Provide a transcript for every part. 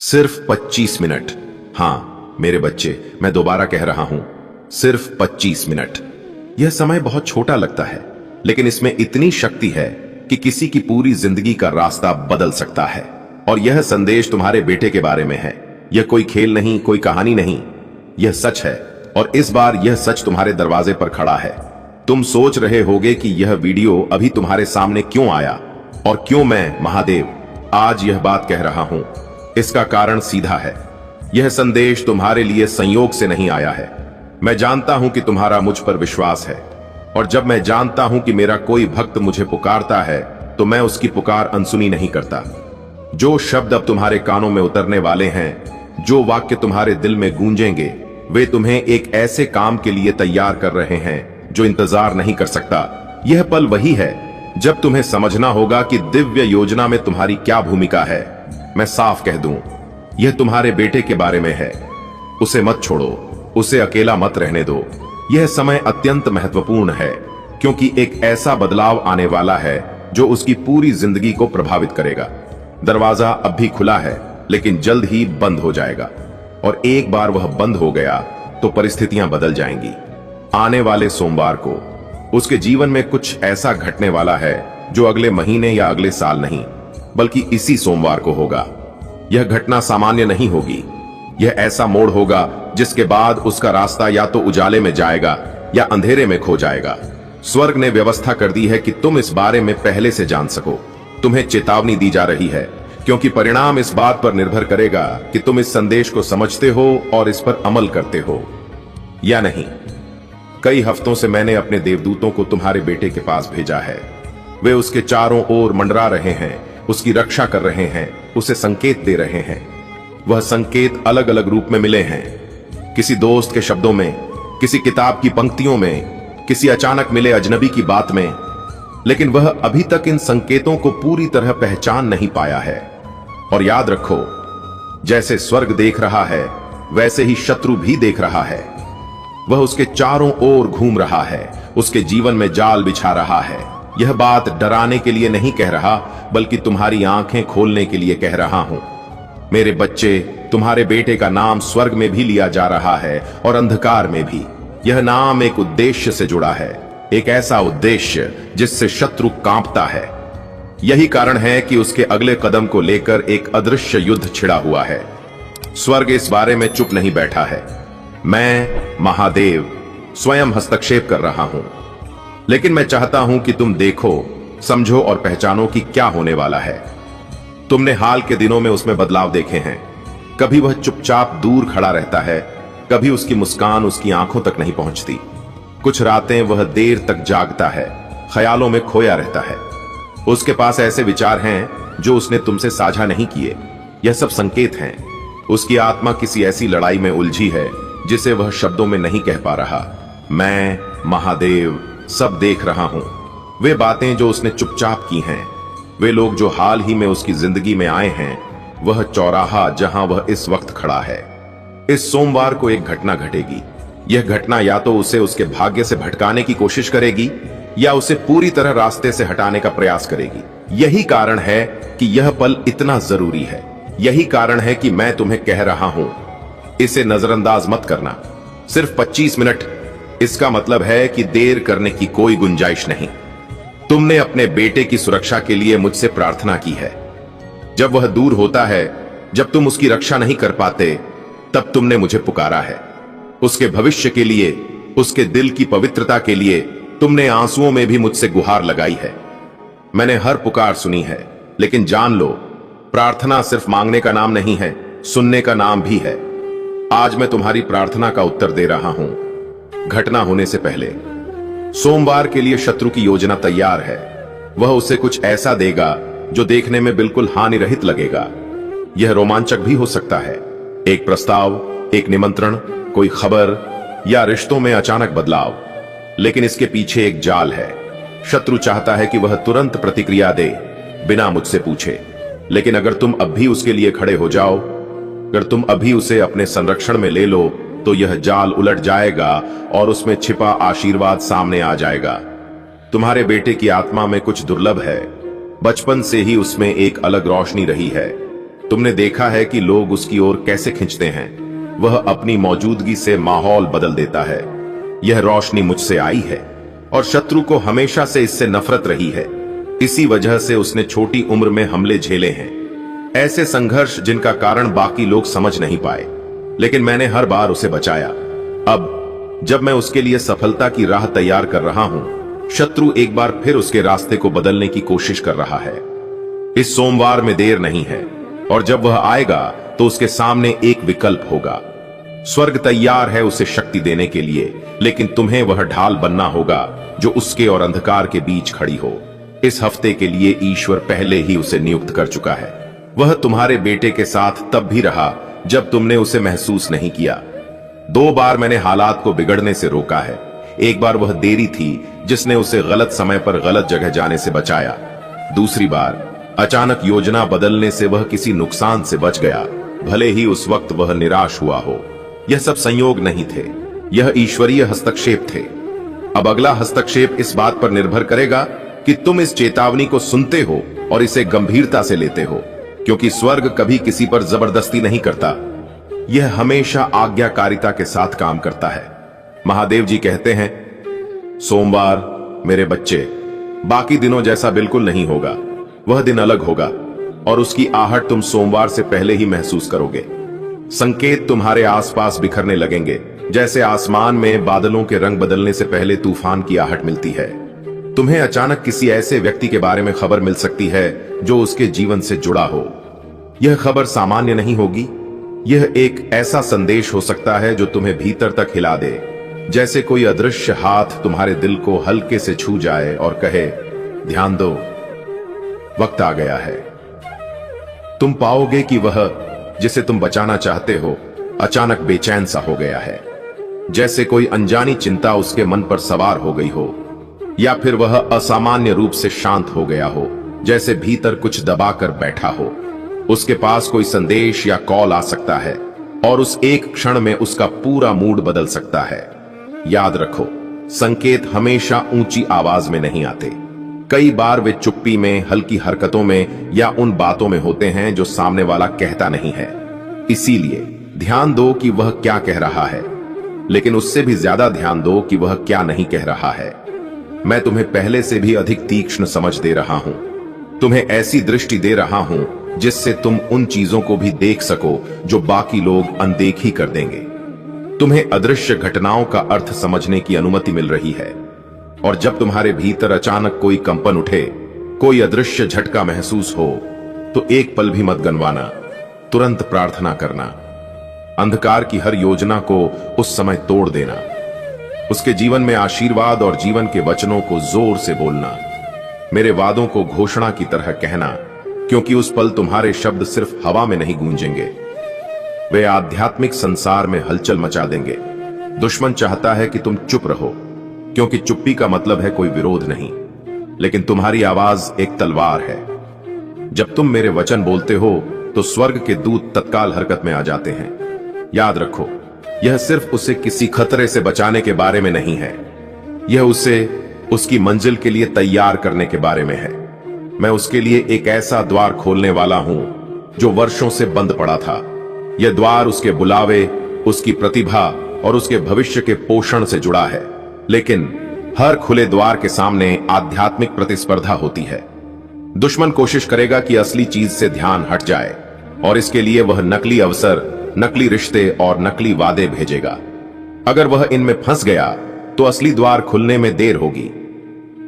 सिर्फ 25 मिनट। हाँ मेरे बच्चे, मैं दोबारा कह रहा हूं, सिर्फ 25 मिनट। यह समय बहुत छोटा लगता है, लेकिन इसमें इतनी शक्ति है कि किसी की पूरी जिंदगी का रास्ता बदल सकता है। और यह संदेश तुम्हारे बेटे के बारे में है। यह कोई खेल नहीं, कोई कहानी नहीं, यह सच है। और इस बार यह सच तुम्हारे दरवाजे पर खड़ा है। तुम सोच रहे होगे कि यह वीडियो अभी तुम्हारे सामने क्यों आया और क्यों मैं महादेव आज यह बात कह रहा हूं। इसका कारण सीधा है। यह संदेश तुम्हारे लिए संयोग से नहीं आया है। मैं जानता हूं कि तुम्हारा मुझ पर विश्वास है, और जब मैं जानता हूं कि मेरा कोई भक्त मुझे पुकारता है तो मैं उसकी पुकार अनसुनी नहीं करता। जो शब्द अब तुम्हारे कानों में उतरने वाले हैं, जो वाक्य तुम्हारे दिल में गूंजेंगे, वे तुम्हें एक ऐसे काम के लिए तैयार कर रहे हैं जो इंतजार नहीं कर सकता। यह पल वही है जब तुम्हें समझना होगा कि दिव्य योजना में तुम्हारी क्या भूमिका है। मैं साफ कह दूं, यह तुम्हारे बेटे के बारे में है। उसे मत छोड़ो, उसे अकेला मत रहने दो। यह समय अत्यंत महत्वपूर्ण है, क्योंकि एक ऐसा बदलाव आने वाला है जो उसकी पूरी जिंदगी को प्रभावित करेगा। दरवाजा अब भी खुला है, लेकिन जल्द ही बंद हो जाएगा। और एक बार वह बंद हो गया तो परिस्थितियां बदल जाएंगी। आने वाले सोमवार को उसके जीवन में कुछ ऐसा घटने वाला है जो अगले महीने या अगले साल नहीं, बल्कि इसी सोमवार को होगा। यह घटना सामान्य नहीं होगी। यह ऐसा मोड़ होगा जिसके बाद उसका रास्ता या तो उजाले में जाएगा या अंधेरे में खो जाएगा। स्वर्ग ने व्यवस्था कर दी है कि तुम इस बारे में पहले से जान सको। तुम्हें चेतावनी दी जा रही है, क्योंकि परिणाम इस बात पर निर्भर करेगा कि तुम इस संदेश को समझते हो और इस पर अमल करते हो या नहीं। कई हफ्तों से मैंने अपने देवदूतों को तुम्हारे बेटे के पास भेजा है। वे उसके चारों ओर मंडरा रहे हैं, उसकी रक्षा कर रहे हैं, उसे संकेत दे रहे हैं। वह संकेत अलग अलग रूप में मिले हैं, किसी दोस्त के शब्दों में, किसी किताब की पंक्तियों में, किसी अचानक मिले अजनबी की बात में। लेकिन वह अभी तक इन संकेतों को पूरी तरह पहचान नहीं पाया है। और याद रखो, जैसे स्वर्ग देख रहा है वैसे ही शत्रु भी देख रहा है। वह उसके चारों ओर घूम रहा है, उसके जीवन में जाल बिछा रहा है। यह बात डराने के लिए नहीं कह रहा, बल्कि तुम्हारी आंखें खोलने के लिए कह रहा हूं। मेरे बच्चे, तुम्हारे बेटे का नाम स्वर्ग में भी लिया जा रहा है और अंधकार में भी। यह नाम एक उद्देश्य से जुड़ा है, एक ऐसा उद्देश्य जिससे शत्रु कांपता है। यही कारण है कि उसके अगले कदम को लेकर एक अदृश्य युद्ध छिड़ा हुआ है। स्वर्ग इस बारे में चुप नहीं बैठा है। मैं महादेव स्वयं हस्तक्षेप कर रहा हूं। लेकिन मैं चाहता हूं कि तुम देखो, समझो और पहचानो कि क्या होने वाला है। तुमने हाल के दिनों में उसमें बदलाव देखे हैं। कभी वह चुपचाप दूर खड़ा रहता है, कभी उसकी मुस्कान उसकी आंखों तक नहीं पहुंचती। कुछ रातें वह देर तक जागता है, ख्यालों में खोया रहता है। उसके पास ऐसे विचार हैं जो उसने तुमसे साझा नहीं किए। यह सब संकेत हैं। उसकी आत्मा किसी ऐसी लड़ाई में उलझी है जिसे वह शब्दों में नहीं कह पा रहा। मैं महादेव सब देख रहा हूं। वे बातें जो उसने चुपचाप की हैं, वे लोग जो हाल ही में उसकी जिंदगी में आए हैं, वह चौराहा जहां वह इस वक्त खड़ा है। इस सोमवार को एक घटना घटेगी। यह घटना या तो उसे उसके भाग्य से भटकाने की कोशिश करेगी या उसे पूरी तरह रास्ते से हटाने का प्रयास करेगी। यही कारण है कि यह पल इतना जरूरी है। यही कारण है कि मैं तुम्हें कह रहा हूं, इसे नजरअंदाज मत करना। सिर्फ 25 मिनट, इसका मतलब है कि देर करने की कोई गुंजाइश नहीं। तुमने अपने बेटे की सुरक्षा के लिए मुझसे प्रार्थना की है। जब वह दूर होता है, जब तुम उसकी रक्षा नहीं कर पाते, तब तुमने मुझे पुकारा है। उसके भविष्य के लिए, उसके दिल की पवित्रता के लिए तुमने आंसुओं में भी मुझसे गुहार लगाई है। मैंने हर पुकार सुनी है, लेकिन जान लो, प्रार्थना सिर्फ मांगने का नाम नहीं है, सुनने का नाम भी है। आज मैं तुम्हारी प्रार्थना का उत्तर दे रहा हूं। घटना होने से पहले सोमवार के लिए शत्रु की योजना तैयार है। वह उसे कुछ ऐसा देगा जो देखने में बिल्कुल हानि रहित लगेगा। यह रोमांचक भी हो सकता है, एक प्रस्ताव, एक निमंत्रण, कोई खबर या रिश्तों में अचानक बदलाव। लेकिन इसके पीछे एक जाल है। शत्रु चाहता है कि वह तुरंत प्रतिक्रिया दे, बिना मुझसे पूछे। लेकिन अगर तुम अब भी उसके लिए खड़े हो जाओ, अगर तुम अभी उसे अपने संरक्षण में ले लो, तो यह जाल उलट जाएगा और उसमें छिपा आशीर्वाद सामने आ जाएगा। तुम्हारे बेटे की आत्मा में कुछ दुर्लभ है। बचपन से ही उसमें एक अलग रोशनी रही है। तुमने देखा है कि लोग उसकी ओर कैसे खिंचते हैं। वह अपनी मौजूदगी से माहौल बदल देता है। यह रोशनी मुझसे आई है और शत्रु को हमेशा से इससे नफरत रही है। इसी वजह से उसने छोटी उम्र में हमले झेले हैं, ऐसे संघर्ष जिनका कारण बाकी लोग समझ नहीं पाए, लेकिन मैंने हर बार उसे बचाया। अब जब मैं उसके लिए सफलता की राह तैयार कर रहा हूं, शत्रु एक बार फिर उसके रास्ते को बदलने की कोशिश कर रहा है। इस सोमवार में देर नहीं है, और जब वह आएगा तो उसके सामने एक विकल्प होगा। स्वर्ग तैयार है उसे शक्ति देने के लिए, लेकिन तुम्हें वह ढाल बनना होगा जो उसके और अंधकार के बीच खड़ी हो। इस हफ्ते के लिए ईश्वर पहले ही उसे नियुक्त कर चुका है। वह तुम्हारे बेटे के साथ तब भी रहा जब तुमने उसे महसूस नहीं किया। 2 बार मैंने हालात को बिगड़ने से रोका है। एक बार वह देरी थी जिसने उसे गलत समय पर गलत जगह जाने से बचाया। दूसरी बार अचानक योजना बदलने से वह किसी नुकसान से बच गया, भले ही उस वक्त वह निराश हुआ हो। यह सब संयोग नहीं थे, यह ईश्वरीय हस्तक्षेप थे। अब अगला हस्तक्षेप इस बात पर निर्भर करेगा कि तुम इस चेतावनी को सुनते हो और इसे गंभीरता से लेते हो, क्योंकि स्वर्ग कभी किसी पर जबरदस्ती नहीं करता। यह हमेशा आज्ञाकारिता के साथ काम करता है। महादेव जी कहते हैं, सोमवार मेरे बच्चे, बाकी दिनों जैसा बिल्कुल नहीं होगा। वह दिन अलग होगा और उसकी आहट तुम सोमवार से पहले ही महसूस करोगे। संकेत तुम्हारे आसपास बिखरने लगेंगे, जैसे आसमान में बादलों के रंग बदलने से पहले तूफान की आहट मिलती है। तुम्हें अचानक किसी ऐसे व्यक्ति के बारे में खबर मिल सकती है जो उसके जीवन से जुड़ा हो। यह खबर सामान्य नहीं होगी। यह एक ऐसा संदेश हो सकता है जो तुम्हें भीतर तक हिला दे, जैसे कोई अदृश्य हाथ तुम्हारे दिल को हल्के से छू जाए और कहे, ध्यान दो, वक्त आ गया है। तुम पाओगे कि वह जिसे तुम बचाना चाहते हो अचानक बेचैन सा हो गया है, जैसे कोई अनजानी चिंता उसके मन पर सवार हो गई हो, या फिर वह असामान्य रूप से शांत हो गया हो, जैसे भीतर कुछ दबाकर बैठा हो। उसके पास कोई संदेश या कॉल आ सकता है और उस एक क्षण में उसका पूरा मूड बदल सकता है। याद रखो, संकेत हमेशा ऊंची आवाज में नहीं आते। कई बार वे चुप्पी में, हल्की हरकतों में या उन बातों में होते हैं जो सामने वाला कहता नहीं है। इसीलिए ध्यान दो कि वह क्या कह रहा है, लेकिन उससे भी ज्यादा ध्यान दो कि वह क्या नहीं कह रहा है। मैं तुम्हें पहले से भी अधिक तीक्ष्ण समझ दे रहा हूं। तुम्हें ऐसी दृष्टि दे रहा हूं जिससे तुम उन चीजों को भी देख सको जो बाकी लोग अनदेखी कर देंगे। तुम्हें अदृश्य घटनाओं का अर्थ समझने की अनुमति मिल रही है, और जब तुम्हारे भीतर अचानक कोई कंपन उठे, कोई अदृश्य झटका महसूस हो, तो एक पल भी मत गनवाना, तुरंत प्रार्थना करना। अंधकार की हर योजना को उस समय तोड़ देना। उसके जीवन में आशीर्वाद और जीवन के वचनों को जोर से बोलना। मेरे वादों को घोषणा की तरह कहना, क्योंकि उस पल तुम्हारे शब्द सिर्फ हवा में नहीं गूंजेंगे, वे आध्यात्मिक संसार में हलचल मचा देंगे। दुश्मन चाहता है कि तुम चुप रहो, क्योंकि चुप्पी का मतलब है कोई विरोध नहीं, लेकिन तुम्हारी आवाज एक तलवार है। जब तुम मेरे वचन बोलते हो तो स्वर्ग के दूत तत्काल हरकत में आ जाते हैं। याद रखो, यह सिर्फ उसे किसी खतरे से बचाने के बारे में नहीं है, यह उसे उसकी मंजिल के लिए तैयार करने के बारे में है। मैं उसके लिए एक ऐसा द्वार खोलने वाला हूं जो वर्षों से बंद पड़ा था। यह द्वार उसके बुलावे, उसकी प्रतिभा और उसके भविष्य के पोषण से जुड़ा है, लेकिन हर खुले द्वार के सामने आध्यात्मिक प्रतिस्पर्धा होती है। दुश्मन कोशिश करेगा कि असली चीज से ध्यान हट जाए, और इसके लिए वह नकली अवसर, नकली रिश्ते और नकली वादे भेजेगा। अगर वह इनमें फंस गया तो असली द्वार खुलने में देर होगी,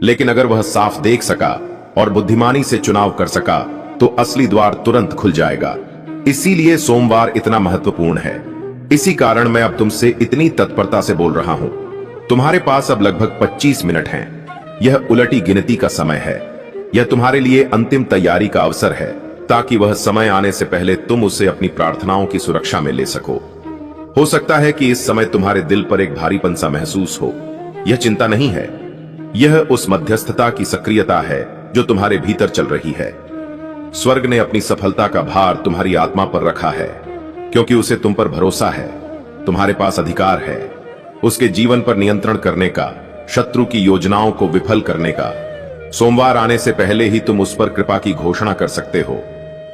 लेकिन अगर वह साफ देख सका और बुद्धिमानी से चुनाव कर सका तो असली द्वार तुरंत खुल जाएगा। इसीलिए सोमवार इतना महत्वपूर्ण है। इसी कारण मैं अब तुमसे इतनी तत्परता से बोल रहा हूं। तुम्हारे पास अब लगभग 25 मिनट हैं। यह उलटी गिनती का समय है। यह तुम्हारे लिए अंतिम तैयारी का अवसर है, ताकि वह समय आने से पहले तुम उसे अपनी प्रार्थनाओं की सुरक्षा में ले सको। हो सकता है कि इस समय तुम्हारे दिल पर एक भारीपन सा महसूस हो। यह चिंता नहीं है, यह उस मध्यस्थता की सक्रियता है जो तुम्हारे भीतर चल रही है। स्वर्ग ने अपनी सफलता का भार तुम्हारी आत्मा पर रखा है, क्योंकि उसे तुम पर भरोसा है। तुम्हारे पास अधिकार है उसके जीवन पर नियंत्रण करने का, शत्रु की योजनाओं को विफल करने का। सोमवार आने से पहले ही तुम उस पर कृपा की घोषणा कर सकते हो।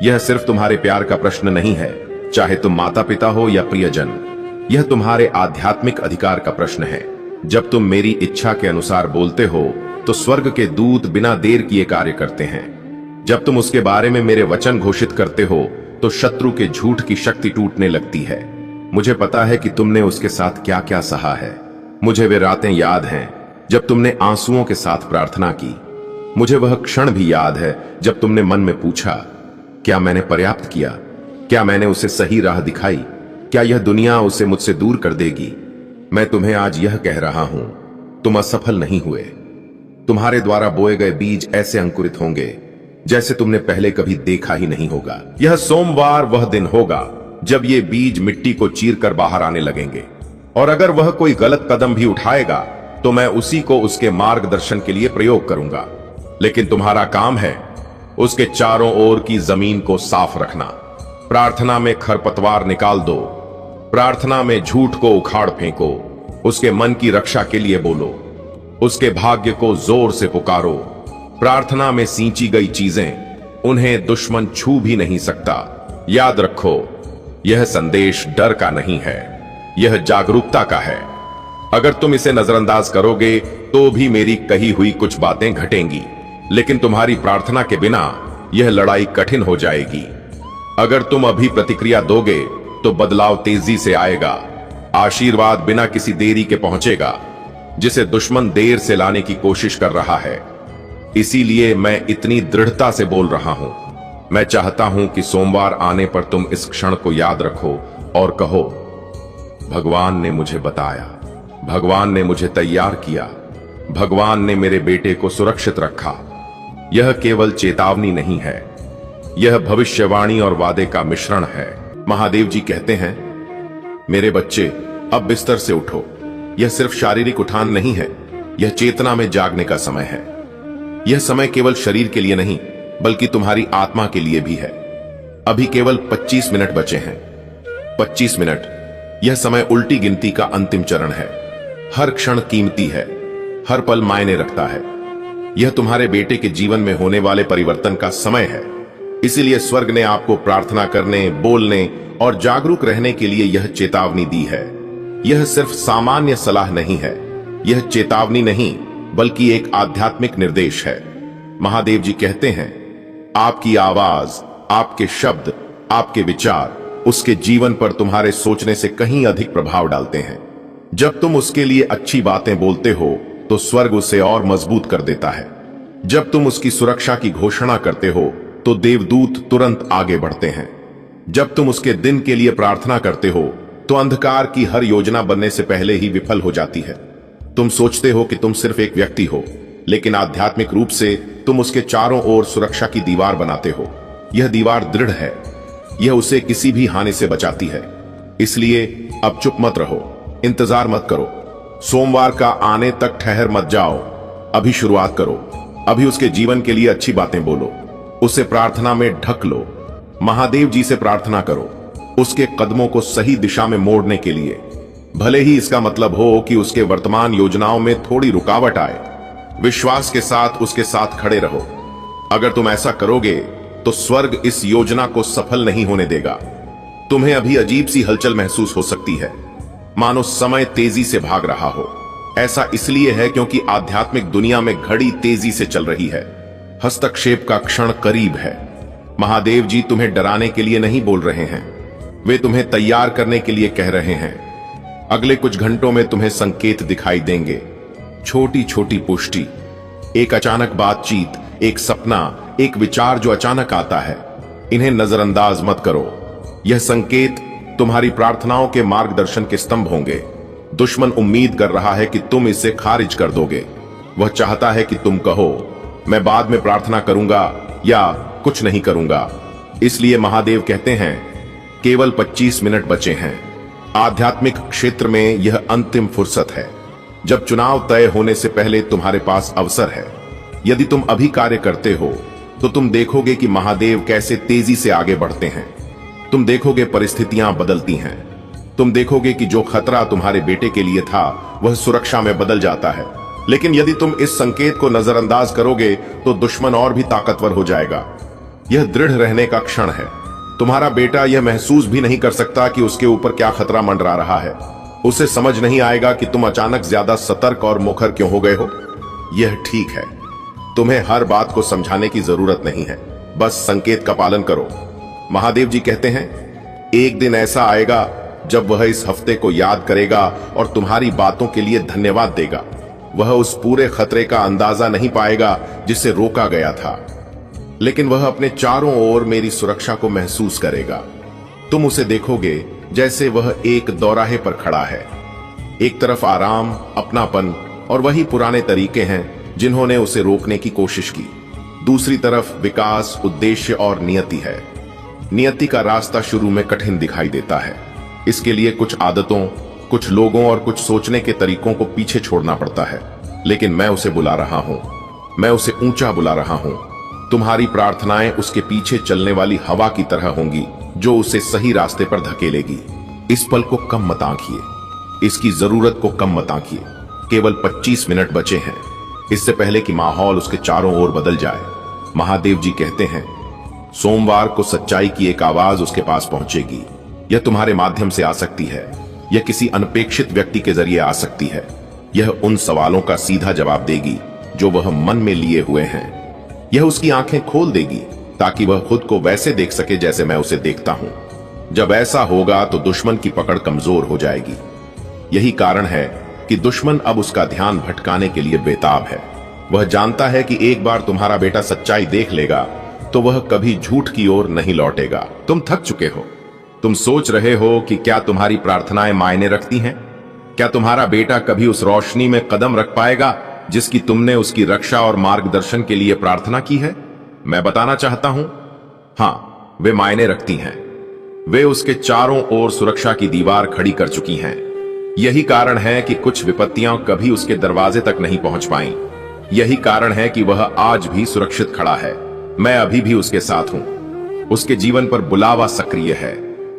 यह सिर्फ तुम्हारे प्यार का प्रश्न नहीं है, चाहे तुम माता पिता हो या प्रियजन। यह तुम्हारे आध्यात्मिक अधिकार का प्रश्न है। जब तुम मेरी इच्छा के अनुसार बोलते हो तो स्वर्ग के दूत बिना देर किए कार्य करते हैं। जब तुम उसके बारे में मेरे वचन घोषित करते हो तो शत्रु के झूठ की शक्ति टूटने लगती है। मुझे पता है कि तुमने उसके साथ क्या क्या सहा है। मुझे वे रातें याद हैं जब तुमने आंसुओं के साथ प्रार्थना की। मुझे वह क्षण भी याद है जब तुमने मन में पूछा, क्या मैंने पर्याप्त किया? क्या मैंने उसे सही राह दिखाई? क्या यह दुनिया उसे मुझसे दूर कर देगी? मैं तुम्हें आज यह कह रहा हूं, तुम असफल नहीं हुए। तुम्हारे द्वारा बोए गए बीज ऐसे अंकुरित होंगे जैसे तुमने पहले कभी देखा ही नहीं होगा। यह सोमवार वह दिन होगा जब ये बीज मिट्टी को चीरकर बाहर आने लगेंगे, और अगर वह कोई गलत कदम भी उठाएगा तो मैं उसी को उसके मार्गदर्शन के लिए प्रयोग करूंगा। लेकिन तुम्हारा काम है उसके चारों ओर की जमीन को साफ रखना। प्रार्थना में खरपतवार निकाल दो, प्रार्थना में झूठ को उखाड़ फेंको, उसके मन की रक्षा के लिए बोलो, उसके भाग्य को जोर से पुकारो। प्रार्थना में सींची गई चीजें उन्हें दुश्मन छू भी नहीं सकता। याद रखो, यह संदेश डर का नहीं है, यह जागरूकता का है। अगर तुम इसे नजरअंदाज करोगे तो भी मेरी कही हुई कुछ बातें घटेंगी, लेकिन तुम्हारी प्रार्थना के बिना यह लड़ाई कठिन हो जाएगी। अगर तुम अभी प्रतिक्रिया दोगे तो बदलाव तेजी से आएगा। आशीर्वाद बिना किसी देरी के पहुंचेगा, जिसे दुश्मन देर से लाने की कोशिश कर रहा है। इसीलिए मैं इतनी दृढ़ता से बोल रहा हूं। मैं चाहता हूं कि सोमवार आने पर तुम इस क्षण को याद रखो और कहो, भगवान ने मुझे बताया, भगवान ने मुझे तैयार किया, भगवान ने मेरे बेटे को सुरक्षित रखा। यह केवल चेतावनी नहीं है, यह भविष्यवाणी और वादे का मिश्रण है। महादेव जी कहते हैं, मेरे बच्चे अब बिस्तर से उठो। यह सिर्फ शारीरिक उठान नहीं है, यह चेतना में जागने का समय है। यह समय केवल शरीर के लिए नहीं बल्कि तुम्हारी आत्मा के लिए भी है। अभी केवल 25 मिनट बचे हैं। 25 मिनट, यह समय उल्टी गिनती का अंतिम चरण है। हर क्षण कीमती है, हर पल मायने रखता है। यह तुम्हारे बेटे के जीवन में होने वाले परिवर्तन का समय है। इसीलिए स्वर्ग ने आपको प्रार्थना करने, बोलने और जागरूक रहने के लिए यह चेतावनी दी है। यह सिर्फ सामान्य सलाह नहीं है, यह चेतावनी नहीं बल्कि एक आध्यात्मिक निर्देश है। महादेव जी कहते हैं, आपकी आवाज, आपके शब्द, आपके विचार उसके जीवन पर तुम्हारे सोचने से कहीं अधिक प्रभाव डालते हैं। जब तुम उसके लिए अच्छी बातें बोलते हो तो स्वर्ग उसे और मजबूत कर देता है। जब तुम उसकी सुरक्षा की घोषणा करते हो तो देवदूत तुरंत आगे बढ़ते हैं। जब तुम उसके दिन के लिए प्रार्थना करते हो तो अंधकार की हर योजना बनने से पहले ही विफल हो जाती है। तुम सोचते हो कि तुम सिर्फ एक व्यक्ति हो, लेकिन आध्यात्मिक रूप से तुम उसके चारों ओर सुरक्षा की दीवार बनाते हो। यह दीवार दृढ़ है, यह उसे किसी भी हानि से बचाती है। इसलिए अब चुप मत रहो, इंतजार मत करो, सोमवार का आने तक ठहर मत जाओ। अभी शुरुआत करो, अभी उसके जीवन के लिए अच्छी बातें बोलो, उसे प्रार्थना में ढक लो। महादेव जी से प्रार्थना करो उसके कदमों को सही दिशा में मोड़ने के लिए, भले ही इसका मतलब हो कि उसके वर्तमान योजनाओं में थोड़ी रुकावट आए। विश्वास के साथ उसके साथ खड़े रहो। अगर तुम ऐसा करोगे तो स्वर्ग इस योजना को सफल नहीं होने देगा। तुम्हें अभी अजीब सी हलचल महसूस हो सकती है, मानो समय तेजी से भाग रहा हो। ऐसा इसलिए है क्योंकि आध्यात्मिक दुनिया में घड़ी तेजी से चल रही है। हस्तक्षेप का क्षण करीब है। महादेव जी तुम्हें डराने के लिए नहीं बोल रहे हैं, वे तुम्हें तैयार करने के लिए कह रहे हैं। अगले कुछ घंटों में तुम्हें संकेत दिखाई देंगे, छोटी छोटी पुष्टि, एक अचानक बातचीत, एक सपना, एक विचार जो अचानक आता है। इन्हें नजरअंदाज मत करो। यह संकेत तुम्हारी प्रार्थनाओं के मार्गदर्शन के स्तंभ होंगे। दुश्मन उम्मीद कर रहा है कि तुम इसे खारिज कर दोगे। वह चाहता है कि तुम कहो, मैं बाद में प्रार्थना करूंगा या कुछ नहीं करूंगा। इसलिए महादेव कहते हैं, केवल 25 मिनट बचे हैं। आध्यात्मिक क्षेत्र में यह अंतिम फुर्सत है, जब चुनाव तय होने से पहले तुम्हारे पास अवसर है। यदि तुम अभी कार्य करते हो तो तुम देखोगे कि महादेव कैसे तेजी से आगे बढ़ते हैं। तुम देखोगे परिस्थितियां बदलती हैं। तुम देखोगे कि जो खतरा तुम्हारे बेटे के लिए था वह सुरक्षा में बदल जाता है। लेकिन यदि तुम इस संकेत को नजरअंदाज करोगे तो दुश्मन और भी ताकतवर हो जाएगा। यह दृढ़ रहने का क्षण है। तुम्हारा बेटा यह महसूस भी नहीं कर सकता कि उसके ऊपर क्या खतरा मंडरा रहा है। उसे समझ नहीं आएगा कि तुम अचानक ज्यादा सतर्क और मुखर क्यों हो गए हो। यह ठीक है, तुम्हें हर बात को समझाने की जरूरत नहीं है, बस संकेत का पालन करो। महादेव जी कहते हैं, एक दिन ऐसा आएगा जब वह इस हफ्ते को याद करेगा और तुम्हारी बातों के लिए धन्यवाद देगा। वह उस पूरे खतरे का अंदाजा नहीं पाएगा जिसे रोका गया था, लेकिन वह अपने चारों ओर मेरी सुरक्षा को महसूस करेगा। तुम उसे देखोगे जैसे वह एक दौराहे पर खड़ा है। एक तरफ आराम, अपनापन और वही पुराने तरीके हैं जिन्होंने उसे रोकने की कोशिश की। दूसरी तरफ विकास, उद्देश्य और नियति है। नियति का रास्ता शुरू में कठिन दिखाई देता है। इसके लिए कुछ आदतों, कुछ लोगों और कुछ सोचने के तरीकों को पीछे छोड़ना पड़ता है। लेकिन मैं उसे बुला रहा हूं, मैं उसे ऊंचा बुला रहा हूं। तुम्हारी प्रार्थनाएं उसके पीछे चलने वाली हवा की तरह होंगी जो उसे सही रास्ते पर धकेलेगी। इस पल को कम मत आंकिए, इसकी जरूरत को कम मत आंकिए। केवल 25 मिनट बचे हैं, इससे पहले कि माहौल उसके चारों ओर बदल जाए। महादेव जी कहते हैं, सोमवार को सच्चाई की एक आवाज उसके पास पहुंचेगी। यह तुम्हारे माध्यम से आ सकती है, यह किसी अनपेक्षित व्यक्ति के जरिए आ सकती है। यह उन सवालों का सीधा जवाब देगी जो वह मन में लिए हुए हैं। यह उसकी आंखें खोल देगी ताकि वह खुद को वैसे देख सके जैसे मैं उसे देखता हूं। जब ऐसा होगा तो दुश्मन की पकड़ कमजोर हो जाएगी। यही कारण है कि दुश्मन अब उसका ध्यान भटकाने के लिए बेताब है। वह जानता है कि एक बार तुम्हारा बेटा सच्चाई देख लेगा तो वह कभी झूठ की ओर नहीं लौटेगा। तुम थक चुके हो। तुम सोच रहे हो कि क्या तुम्हारी प्रार्थनाएं मायने रखती हैं? क्या तुम्हारा बेटा कभी उस रोशनी में कदम रख पाएगा जिसकी तुमने उसकी रक्षा और मार्गदर्शन के लिए प्रार्थना की है? मैं बताना चाहता हूं, हां, वे मायने रखती हैं। वे उसके चारों ओर सुरक्षा की दीवार खड़ी कर चुकी हैं। यही कारण है कि कुछ विपत्तियां कभी उसके दरवाजे तक नहीं पहुंच पाई। यही कारण है कि वह आज भी सुरक्षित खड़ा है। मैं अभी भी उसके साथ हूं। उसके जीवन पर बुलावा सक्रिय है।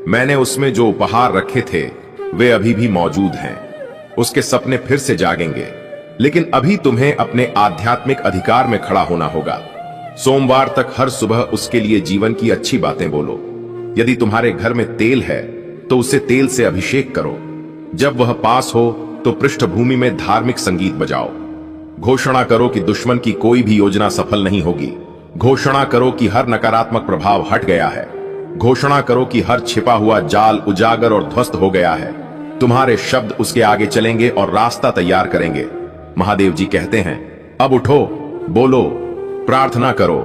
मैंने उसमें जो उपहार रखे थे वे अभी भी मौजूद हैं। उसके सपने फिर से जागेंगे, लेकिन अभी तुम्हें अपने आध्यात्मिक अधिकार में खड़ा होना होगा। सोमवार तक हर सुबह उसके लिए जीवन की अच्छी बातें बोलो। यदि तुम्हारे घर में तेल है तो उसे तेल से अभिषेक करो। जब वह पास हो तो पृष्ठभूमि में धार्मिक संगीत बजाओ। घोषणा करो कि दुश्मन की कोई भी योजना सफल नहीं होगी। घोषणा करो कि हर नकारात्मक प्रभाव हट गया है। घोषणा करो कि हर छिपा हुआ जाल उजागर और ध्वस्त हो गया है। तुम्हारे शब्द उसके आगे चलेंगे और रास्ता तैयार करेंगे। महादेव जी कहते हैं, अब उठो, बोलो, प्रार्थना करो।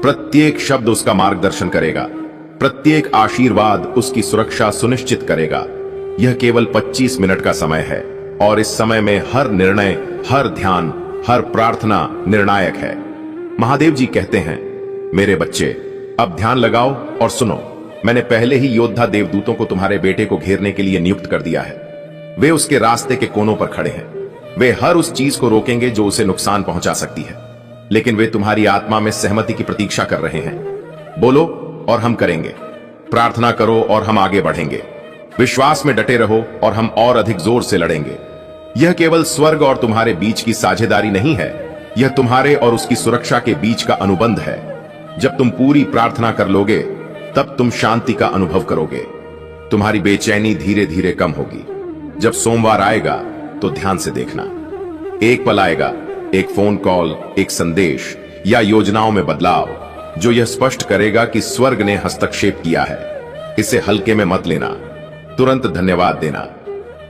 प्रत्येक शब्द उसका मार्गदर्शन करेगा। प्रत्येक आशीर्वाद उसकी सुरक्षा सुनिश्चित करेगा। यह केवल 25 मिनट का समय है और इस समय में हर निर्णय, हर ध्यान, हर प्रार्थना निर्णायक है। महादेव जी कहते हैं, मेरे बच्चे, अब ध्यान लगाओ और सुनो। मैंने पहले ही योद्धा देवदूतों को तुम्हारे बेटे को घेरने के लिए नियुक्त कर दिया है। वे उसके रास्ते के कोनों पर खड़े हैं। वे हर उस चीज को रोकेंगे जो उसे नुकसान पहुंचा सकती है, लेकिन वे तुम्हारी आत्मा में सहमति की प्रतीक्षा कर रहे हैं। बोलो और हम करेंगे। प्रार्थना करो और हम आगे बढ़ेंगे। विश्वास में डटे रहो और हम और अधिक जोर से लड़ेंगे। यह केवल स्वर्ग और तुम्हारे बीच की साझेदारी नहीं है, यह तुम्हारे और उसकी सुरक्षा के बीच का अनुबंध है। जब तुम पूरी प्रार्थना कर लोगे तब तुम शांति का अनुभव करोगे। तुम्हारी बेचैनी धीरे धीरे कम होगी। जब सोमवार आएगा तो ध्यान से देखना। एक पल आएगा, एक फोन कॉल, एक संदेश या योजनाओं में बदलाव जो यह स्पष्ट करेगा कि स्वर्ग ने हस्तक्षेप किया है। इसे हल्के में मत लेना, तुरंत धन्यवाद देना।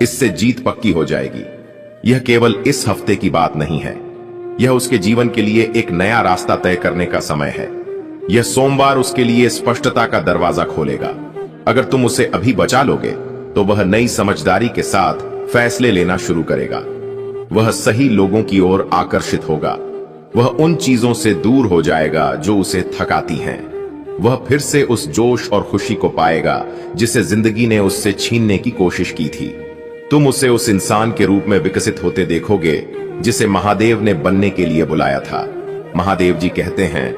इससे जीत पक्की हो जाएगी। यह केवल इस हफ्ते की बात नहीं है, यह उसके जीवन के लिए एक नया रास्ता तय करने का समय है। यह सोमवार उसके लिए स्पष्टता का दरवाजा खोलेगा। अगर तुम उसे अभी बचा लोगे तो वह नई समझदारी के साथ फैसले लेना शुरू करेगा। वह सही लोगों की ओर आकर्षित होगा। वह उन चीजों से दूर हो जाएगा जो उसे थकाती हैं। वह फिर से उस जोश और खुशी को पाएगा जिसे जिंदगी ने उससे छीनने की कोशिश की थी। तुम उसे उस इंसान के रूप में विकसित होते देखोगे जिसे महादेव ने बनने के लिए बुलाया था। महादेव जी कहते हैं,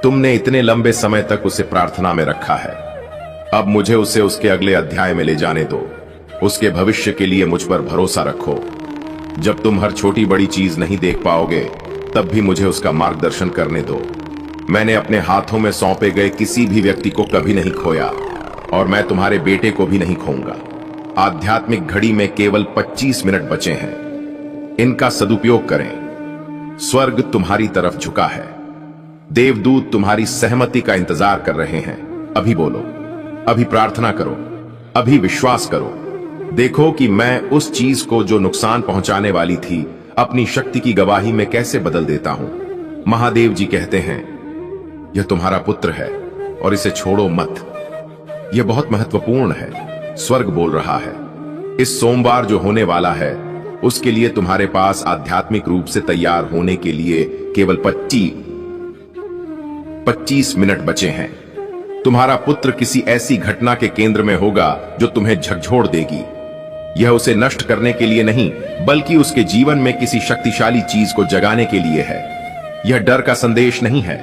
तुमने इतने लंबे समय तक उसे प्रार्थना में रखा है। अब मुझे उसे उसके अगले अध्याय में ले जाने दो। उसके भविष्य के लिए मुझ पर भरोसा रखो। जब तुम हर छोटी बड़ी चीज नहीं देख पाओगे तब भी मुझे उसका मार्गदर्शन करने दो। मैंने अपने हाथों में सौंपे गए किसी भी व्यक्ति को कभी नहीं खोया और मैं तुम्हारे बेटे को भी नहीं खोऊंगा। आध्यात्मिक घड़ी में केवल 25 मिनट बचे हैं, इनका सदुपयोग करें। स्वर्ग तुम्हारी तरफ झुका है, देवदूत तुम्हारी सहमति का इंतजार कर रहे हैं। अभी बोलो, अभी प्रार्थना करो, अभी विश्वास करो। देखो कि मैं उस चीज को जो नुकसान पहुंचाने वाली थी अपनी शक्ति की गवाही में कैसे बदल देता हूं। महादेव जी कहते हैं, यह तुम्हारा पुत्र है और इसे छोड़ो मत। यह बहुत महत्वपूर्ण है। स्वर्ग बोल रहा है, इस सोमवार जो होने वाला है उसके लिए तुम्हारे पास आध्यात्मिक रूप से तैयार होने के लिए केवल 25 मिनट बचे हैं। तुम्हारा पुत्र किसी ऐसी घटना के केंद्र में होगा जो तुम्हें झकझोर देगी। यह उसे नष्ट करने के लिए नहीं, बल्कि उसके जीवन में किसी शक्तिशाली चीज को जगाने के लिए है। यह डर का संदेश नहीं है,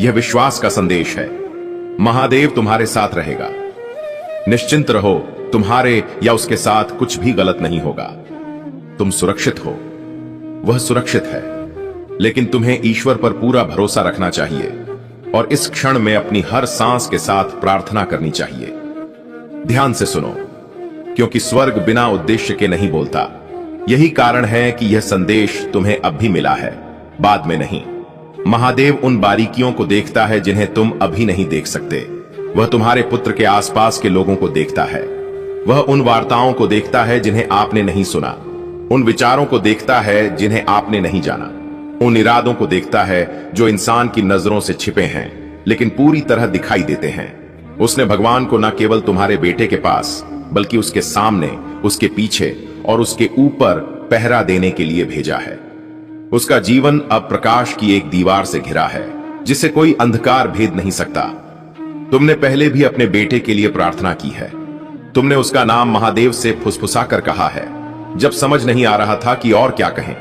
यह विश्वास का संदेश है। महादेव तुम्हारे साथ रहेगा। निश्चिंत रहो, तुम्हारे या उसके साथ कुछ भी गलत नहीं होगा। तुम सुरक्षित हो, वह सुरक्षित है, लेकिन तुम्हें ईश्वर पर पूरा भरोसा रखना चाहिए और इस क्षण में अपनी हर सांस के साथ प्रार्थना करनी चाहिए। ध्यान से सुनो, क्योंकि स्वर्ग बिना उद्देश्य के नहीं बोलता। यही कारण है कि यह संदेश तुम्हें अब भी मिला है, बाद में नहीं। महादेव उन बारीकियों को देखता है जिन्हें तुम अभी नहीं देख सकते। वह तुम्हारे पुत्र के आसपास के लोगों को देखता है। वह उन वार्ताओं को देखता है जिन्हें आपने नहीं सुना, उन विचारों को देखता है जिन्हें आपने नहीं जाना, उन इरादों को देखता है जो इंसान की नजरों से छिपे हैं लेकिन पूरी तरह दिखाई देते हैं। उसने भगवान को न केवल तुम्हारे बेटे के पास, बल्कि उसके सामने, उसके पीछे और उसके ऊपर पहरा देने के लिए भेजा है। उसका जीवन अब प्रकाश की एक दीवार से घिरा है जिसे कोई अंधकार भेद नहीं सकता। तुमने पहले भी अपने बेटे के लिए प्रार्थना की है। तुमने उसका नाम महादेव से फुसफुसा कर कहा है जब समझ नहीं आ रहा था कि और क्या कहें।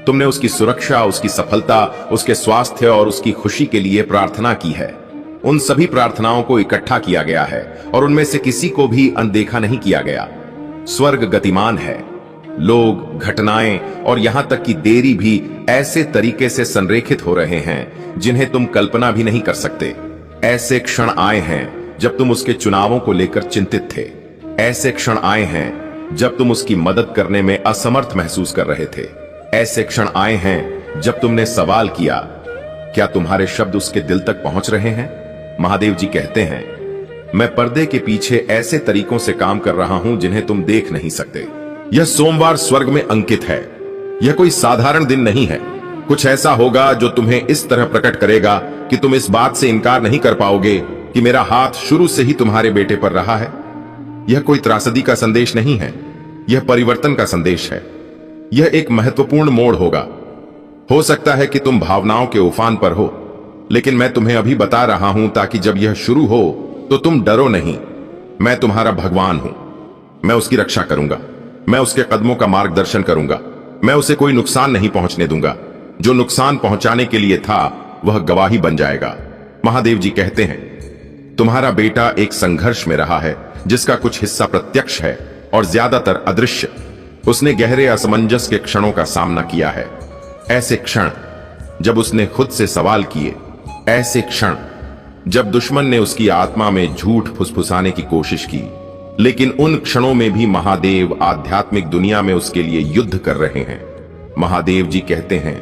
तुमने उसकी सुरक्षा, उसकी सफलता, उसके स्वास्थ्य और उसकी खुशी के लिए प्रार्थना की है। उन सभी प्रार्थनाओं को इकट्ठा किया गया है और उनमें से किसी को भी अनदेखा नहीं किया गया। स्वर्ग गतिमान है। लोग, घटनाएं और यहां तक कि देरी भी ऐसे तरीके से संरेखित हो रहे हैं जिन्हें तुम कल्पना भी नहीं कर सकते। ऐसे क्षण आए हैं जब तुम उसके चुनावों को लेकर चिंतित थे। ऐसे क्षण आए हैं जब तुम उसकी मदद करने में असमर्थ महसूस कर रहे थे। ऐसे क्षण आए हैं जब तुमने सवाल किया, क्या तुम्हारे शब्द उसके दिल तक पहुंच रहे हैं? महादेव जी कहते हैं, मैं पर्दे के पीछे ऐसे तरीकों से काम कर रहा हूं जिन्हें तुम देख नहीं सकते। यह सोमवार स्वर्ग में अंकित है। यह कोई साधारण दिन नहीं है। कुछ ऐसा होगा जो तुम्हें इस तरह प्रकट करेगा कि तुम इस बात से इनकार नहीं कर पाओगे कि मेरा हाथ शुरू से ही तुम्हारे बेटे पर रहा है। यह कोई त्रासदी का संदेश नहीं है, यह परिवर्तन का संदेश है। यह एक महत्वपूर्ण मोड़ होगा। हो सकता है कि तुम भावनाओं के उफान पर हो, लेकिन मैं तुम्हें अभी बता रहा हूं ताकि जब यह शुरू हो तो तुम डरो नहीं। मैं तुम्हारा भगवान हूं। मैं उसकी रक्षा करूंगा। मैं उसके कदमों का मार्गदर्शन करूंगा। मैं उसे कोई नुकसान नहीं पहुंचने दूंगा। जो नुकसान पहुंचाने के लिए था वह गवाही बन जाएगा। महादेव जी कहते हैं, तुम्हारा बेटा एक संघर्ष में रहा है जिसका कुछ हिस्सा प्रत्यक्ष है और ज्यादातर अदृश्य। उसने गहरे असमंजस के क्षणों का सामना किया है। ऐसे क्षण जब उसने खुद से सवाल किए, ऐसे क्षण जब दुश्मन ने उसकी आत्मा में झूठ फुसफुसाने की कोशिश की, लेकिन उन क्षणों में भी महादेव आध्यात्मिक दुनिया में उसके लिए युद्ध कर रहे हैं। महादेव जी कहते हैं,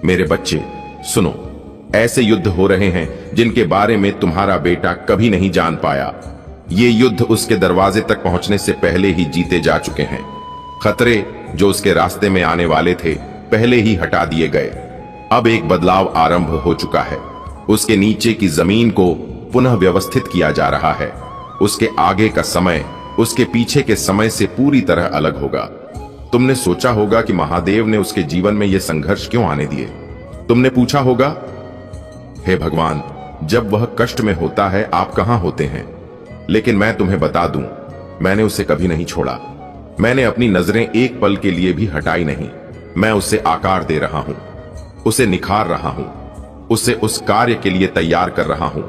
मेरे बच्चे सुनो, ऐसे युद्ध हो रहे हैं जिनके बारे में तुम्हारा बेटा कभी नहीं जान पाया। ये युद्ध उसके दरवाजे तक पहुंचने से पहले ही जीते जा चुके हैं। खतरे जो उसके रास्ते में आने वाले थे पहले ही हटा दिए गए। अब एक बदलाव आरंभ हो चुका है। उसके नीचे की जमीन को पुनः व्यवस्थित किया जा रहा है। उसके आगे का समय उसके पीछे के समय से पूरी तरह अलग होगा। तुमने सोचा होगा कि महादेव ने उसके जीवन में यह संघर्ष क्यों आने दिए। तुमने पूछा होगा, हे भगवान, जब वह कष्ट में होता है आप कहां होते हैं? लेकिन मैं तुम्हें बता दूं, मैंने उसे कभी नहीं छोड़ा। मैंने अपनी नजरें एक पल के लिए भी हटाई नहीं। मैं उसे आकार दे रहा हूं, उसे निखार रहा हूं, उसे उस कार्य के लिए तैयार कर रहा हूं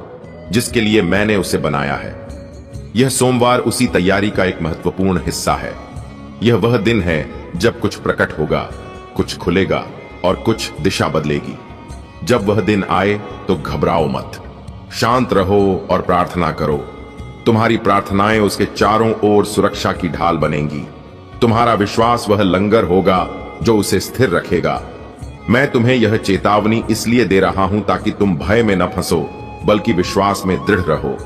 जिसके लिए मैंने उसे बनाया है। यह सोमवार उसी तैयारी का एक महत्वपूर्ण हिस्सा है। यह वह दिन है जब कुछ प्रकट होगा, कुछ खुलेगा और कुछ दिशा बदलेगी। जब वह दिन आए तो घबराओ मत, शांत रहो और प्रार्थना करो। तुम्हारी प्रार्थनाएं उसके चारों ओर सुरक्षा की ढाल बनेंगी। तुम्हारा विश्वास वह लंगर होगा जो उसे स्थिर रखेगा। मैं तुम्हें यह चेतावनी इसलिए दे रहा हूं ताकि तुम भय में न फंसो, बल्कि विश्वास में दृढ़ रहो।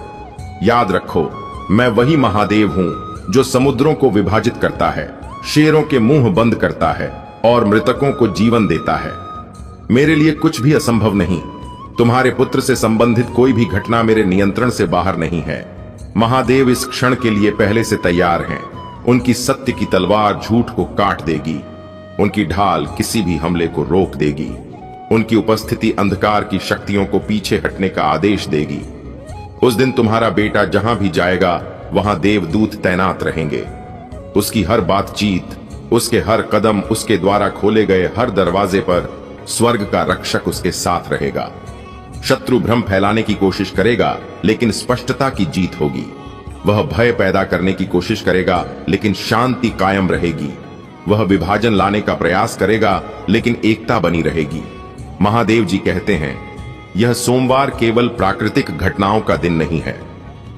याद रखो, मैं वही महादेव हूं जो समुद्रों को विभाजित करता है, शेरों के मुंह बंद करता है और मृतकों को जीवन देता है। मेरे लिए कुछ भी असंभव नहीं। तुम्हारे पुत्र से संबंधित कोई भी घटना मेरे नियंत्रण से बाहर नहीं है। महादेव इस क्षण के लिए पहले से तैयार हैं। उनकी सत्य की तलवार झूठ को काट देगी। उनकी ढाल किसी भी हमले को रोक देगी। उनकी उपस्थिति अंधकार की शक्तियों को पीछे हटने का आदेश देगी। उस दिन तुम्हारा बेटा जहां भी जाएगा वहां देवदूत तैनात रहेंगे। उसकी हर बातचीत, उसके हर कदम, उसके द्वारा खोले गए हर दरवाजे पर स्वर्ग का रक्षक उसके साथ रहेगा। शत्रु भ्रम फैलाने की कोशिश करेगा, लेकिन स्पष्टता की जीत होगी। वह भय पैदा करने की कोशिश करेगा, लेकिन शांति कायम रहेगी। वह विभाजन लाने का प्रयास करेगा, लेकिन एकता बनी रहेगी। महादेव जी कहते हैं, यह सोमवार केवल प्राकृतिक घटनाओं का दिन नहीं है,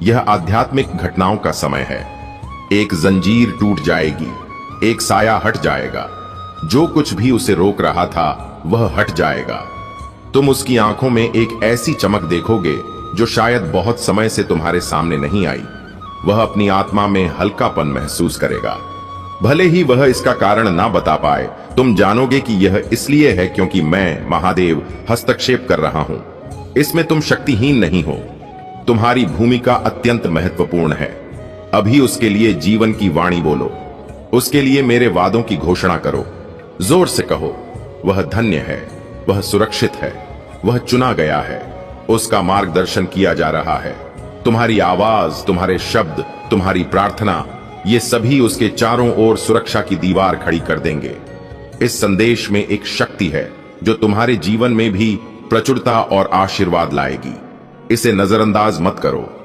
यह आध्यात्मिक घटनाओं का समय है। एक जंजीर टूट जाएगी, एक साया हट जाएगा। जो कुछ भी उसे रोक रहा था वह हट जाएगा। तुम उसकी आंखों में एक ऐसी चमक देखोगे जो शायद बहुत समय से तुम्हारे सामने नहीं आई। वह अपनी आत्मा में हल्कापन महसूस करेगा। भले ही वह इसका कारण ना बता पाए, तुम जानोगे कि यह इसलिए है क्योंकि मैं महादेव हस्तक्षेप कर रहा हूं। इसमें तुम शक्तिहीन नहीं हो। तुम्हारी भूमिका अत्यंत महत्वपूर्ण है। अभी उसके लिए जीवन की वाणी बोलो। उसके लिए मेरे वादों की घोषणा करो। जोर से कहो, वह धन्य है, वह सुरक्षित है, वह चुना गया है, उसका मार्गदर्शन किया जा रहा है। तुम्हारी आवाज, तुम्हारे शब्द, तुम्हारी प्रार्थना, ये सभी उसके चारों ओर सुरक्षा की दीवार खड़ी कर देंगे। इस संदेश में एक शक्ति है जो तुम्हारे जीवन में भी प्रचुरता और आशीर्वाद लाएगी। इसे नजरअंदाज मत करो।